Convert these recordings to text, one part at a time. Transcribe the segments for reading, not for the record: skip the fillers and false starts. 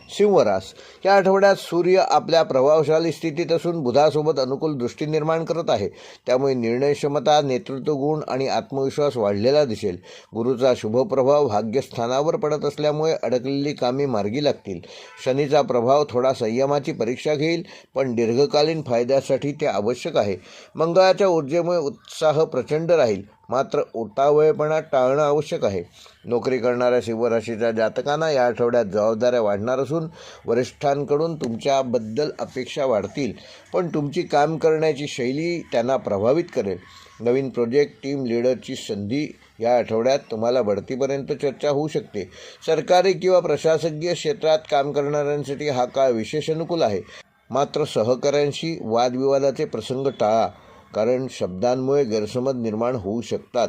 सिंहरास या आठवड्यात सूर्य आपल्या प्रभावशाली स्थितीत असून बुधासोबत अनुकूल दृष्टी निर्माण करत आहे. त्यामुळे निर्णय क्षमता, नेतृत्व गुण आणि आत्मविश्वास वाढलेला दिसेल. गुरुचा शुभ प्रभाव भाग्यस्थानावर पडत असल्यामुळे अडकलेली कामे मार्गी लागतील. शनीचा प्रभाव थोडा संयमाची परीक्षा घेईल, पण दीर्घकालीन फायद्यासाठी ते आवश्यक आहे. मंगळाच्या ऊर्जेमुळे उत्साह प्रचंड राहील, मात्र उतावळेपणा टाळणं आवश्यक आहे. नोकरी करणाऱ्या सिंह राशीच्या जातकांना या आठवड्यात जबाबदाऱ्या वाढणार असून वरिष्ठांकडून तुमच्याबद्दल अपेक्षा वाढतील, पण तुमची काम करण्याची शैली त्यांना प्रभावित करेल. नवीन प्रोजेक्ट, टीम लीडरची संधी या आठवड्यात तुम्हाला बढतीपर्यंत चर्चा होऊ शकते. सरकारी किंवा प्रशासकीय क्षेत्रात काम करणाऱ्यांसाठी हा काळ विशेष अनुकूल आहे. मात्र सहकाऱ्यांशी वादविवादाचे प्रसंग टाळा, कारण शब्दांमुळे गैरसमज निर्माण होऊ शकतात.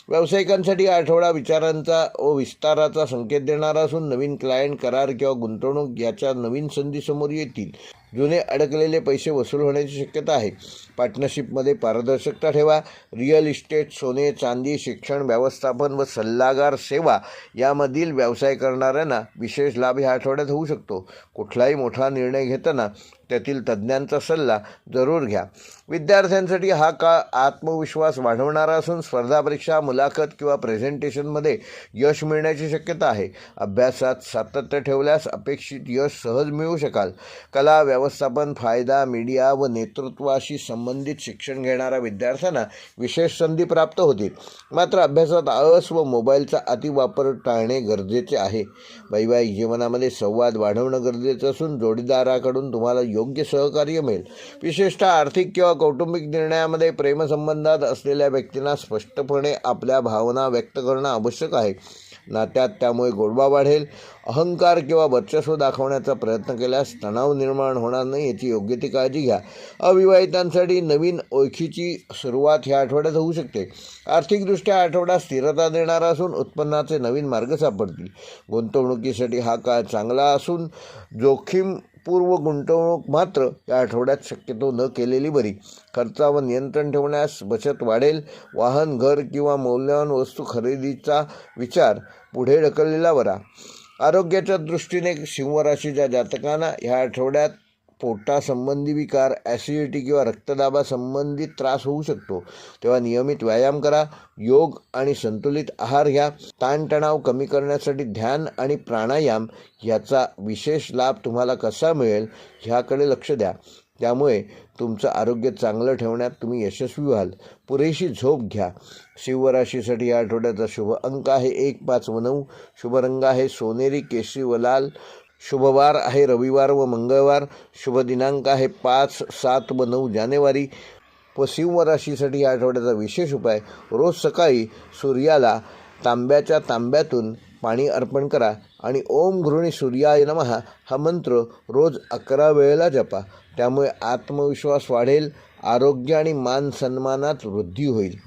व्यावसायिकांसाठी आठवडा विचारांचा व विस्ताराचा संकेत देणारा असून नवीन क्लायंट, करार किंवा गुंतवणूक याच्या नवीन संधी समोर येतील. जुने अडकलेले पैसे वसूल होण्याची शक्यता आहे. पार्टनरशिपमध्ये पारदर्शकता ठेवा. रिअल इस्टेट, सोने चांदी, शिक्षण, व्यवस्थापन व सल्लागार सेवा यामधील व्यवसाय करणाऱ्यांना विशेष लाभ ह्या आठवड्यात होऊ शकतो. कुठलाही मोठा निर्णय घेताना त्यातील तज्ज्ञांचा सल्ला जरूर घ्या. विद्यार्थ्यांसाठी हा काळ आत्मविश्वास वाढवणारा असून स्पर्धा परीक्षा, मुलाखत किंवा प्रेझेंटेशनमध्ये यश मिळण्याची शक्यता आहे. अभ्यासात सातत्य ठेवल्यास अपेक्षित यश सहज मिळवू शकाल. कला, व्यवस्थापन, फायदा, मीडिया व नेतृत्वाशी संबंधित शिक्षण घेणाऱ्या विद्यार्थ्यांना विशेष संधी प्राप्त होतील. मात्र अभ्यासात आळस व मोबाईलचा अतिवापर टाळणे गरजेचे आहे. वैवाहिक जीवनामध्ये संवाद वाढवणं गरजेचं असून जोडीदाराकडून तुम्हाला योग्य सहकार्य मिळेल. विशेषतः आर्थिक किंवा कौटुंबिक निर्णयामध्ये प्रेमसंबंधात असलेल्या व्यक्तींना स्पष्टपणे आपल्या भावना व्यक्त करणं आवश्यक आहे. नात्यात त्यामुळे गोडवा वाढेल. अहंकार किंवा वर्चस्व दाखवण्याचा प्रयत्न केल्यास तणाव निर्माण होणार नाही याची योग्य ती काळजी घ्या. अविवाहितांसाठी नवीन ओळखीची सुरुवात ह्या आठवड्यात होऊ शकते. आर्थिकदृष्ट्या आठवडा स्थिरता देणारा असून उत्पन्नाचे नवीन मार्ग सापडतील. गुंतवणुकीसाठी हा काळ चांगला असून जोखीमपूर्व गुंतवणूक मात्र या आठवड्यात शक्यतो न केलेली बरी. खर्चावर नियंत्रण ठेवण्यास बचत वाढेल. वाहन, घर किंवा मौल्यवान वस्तू खरेदीचा विचार पुढे ढकललेला बरा. आरोग्याच्या दृष्टीने सिंह राशीच्या जातकांना ह्या आठवड्यात पोटासंबंधी विकार, ॲसिडिटी किंवा रक्तदाबासंबंधित त्रास होऊ शकतो. तेव्हा नियमित व्यायाम करा. योग आणि संतुलित आहार घ्या. ताणतणाव कमी करण्यासाठी ध्यान आणि प्राणायाम याचा विशेष लाभ तुम्हाला कसा मिळेल ह्याकडे लक्ष द्या. त्यामुळे तुमचं आरोग्य चांगलं ठेवण्यात तुम्ही यशस्वी व्हाल. पुरेशी झोप घ्या. सिंह राशीसाठी या आठवड्याचा शुभ अंक आहे 1, 5 व 9. शुभ रंग आहे सोनेरी, केशरी व लाल. शुभवार आहे रविवार व मंगळवार. शुभ दिनांक आहे 5, 7 व 9 जानेवारी. व सिंह राशीसाठी या आठवड्याचा विशेष उपाय, रोज सकाळी सूर्याला तांब्याच्या तांब्यातून पाणी अर्पण करा आणि ओम घृणी सूर्याय नमः हा मंत्र रोज 11 वेळेला जपा. त्यामुळे आत्मविश्वास वाढेल. आरोग्य आणि मान सन्मानात वृद्धी होईल.